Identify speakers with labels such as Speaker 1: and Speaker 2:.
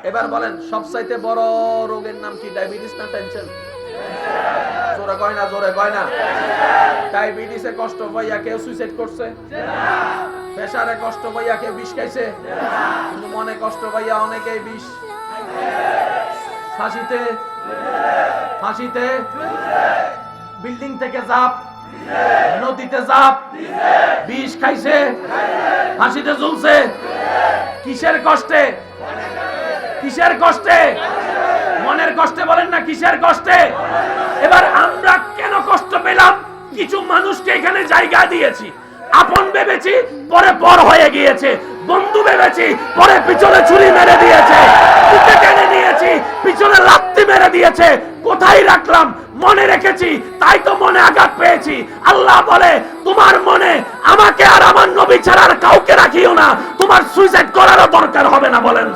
Speaker 1: এবার বলেন সবচাইতে বড় রোগের নাম কি? ডায়াবেটিস না টেনশন? জোরে কয় না, জোরে কয় না। ডায়াবেটিসে কষ্ট পাইয়া কেউ সুইসাইড করছে? প্রেসারে কষ্ট পাইয়া কেউ বিষ খাইছে? কিন্তু মনে কষ্ট পাইয়া অনেকেই বিষ। ফাঁসিতে, ফাঁসিতে, বিল্ডিং থেকে ঝাঁপ, নদীতে ঝাঁপ, বিষ খাইছে, ফাঁসিতে ঝুলছে। কিসের কষ্টে? কিসের কষ্টে? মনের কষ্টে বলেন না, কিসের কষ্টে? এবার আমরা কেন কষ্ট পেলাম? কিছু মানুষকে এখানে জায়গা দিয়েছি, আপন ভেবেছি, পরে পর হয়ে গিয়েছে। বন্ধু ভেবেছি, পরে পিছনে ছুরি মেরে দিয়েছে। বুকে টেনে নিয়েছি, পিছনে লাথি মেরে দিয়েছে। কোথায় রাখলাম? মনে রেখেছি, তাই তো মনে আঘাত পেয়েছি। আল্লাহ বলে, তোমার মনে আমাকে আর আমার নবী ছাড়া আর কাউকে রাখিও না, তোমার সুইসাইড করারও দরকার হবে না। বলেন।